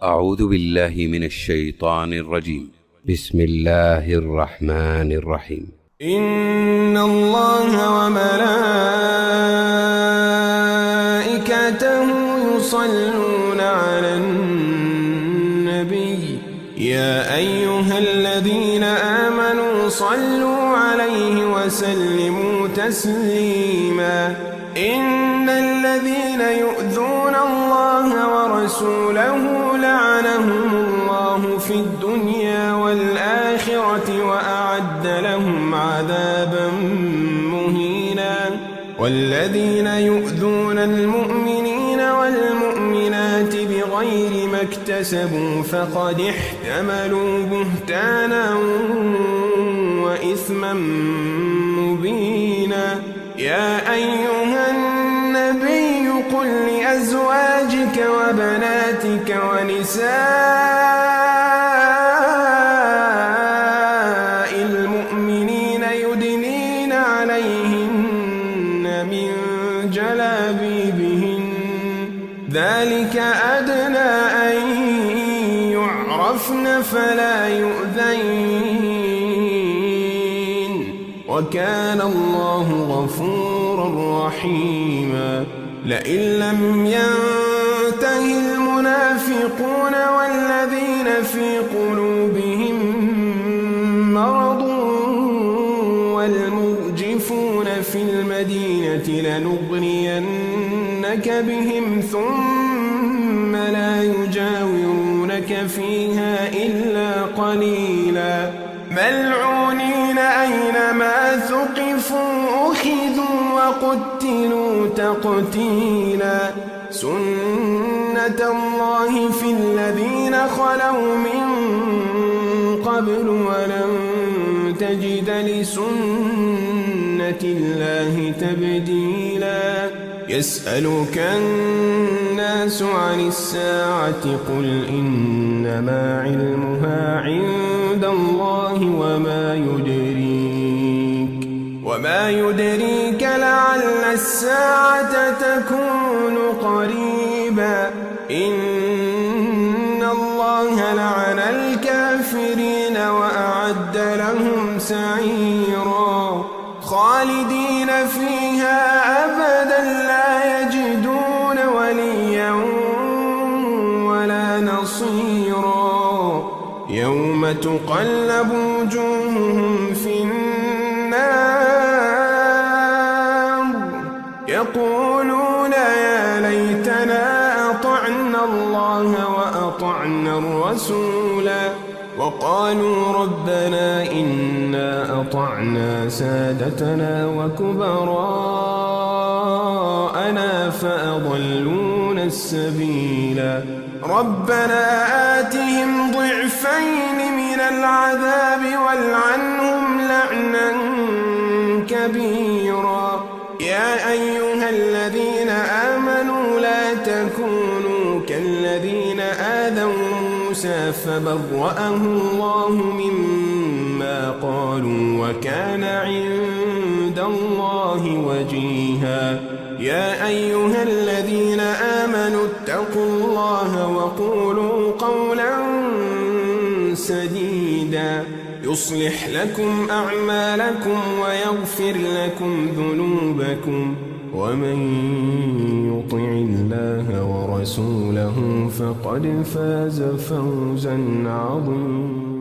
أعوذ بالله من الشيطان الرجيم. بسم الله الرحمن الرحيم. إن الله وملائكته يصلون على النبي يا أيها الذين آمنوا صلوا عليه وسلموا تسليما. إن الذين يؤذون الله ورسوله لعنهم الله في الدنيا والآخرة وأعد لهم عذابا مهينا. والذين يؤذون المؤمنين والمؤمنات بغير ما اكتسبوا فقد احتملوا بهتانا وإثما مبينا. يا أيها النبي قل لأزواجك وبناتك ونساء المؤمنين يدنين عليهن من جلابيبهن ذلك أدنى أن يعرفن فلا يؤذين وكان الله غفورا رحيما. لئن لم ينته المنافقون والذين في قلوبهم مرض والمرجفون في المدينة لنغرينك بهم ثم لا يجاورونك فيها إلا قليلا. ملعونين أينما ثقفوا أخذوا وقتلوا تقتيلا. سنة الله في الذين خلوا من قبل ولن تجد لسنة الله تبديلا. يسألك الناس عن الساعة قل إنما علمها عند الله وما يدريك لعل الساعة تكون قريبا. إن الله لعن الكافرين وأعد لهم سعيرا. خالدين فيها أبدا لا يجدون وليا ولا نصيرا. يوم تقلب وجوههم في النار يقولون يا ليتنا أطعنا الله وأطعنا الرسولا. وقالوا ربنا إنا أطعنا سادتنا وكبراءنا فأضلونا السبيلا. ربنا آتهم ضعفين من العذاب والعنهم لعنا كبيرا. يا أيها الذين آمنوا لا تكونوا كالذين آذوا موسى فبرأه الله مما قالوا وكان عند الله وجيها. يا أيها الذين آمنوا اتقوا الله وقولوا قولا سديدا يصلح لكم أعمالكم ويغفر لكم ذنوبكم ومن يطع الله ورسوله فقد فاز فوزا عظيما.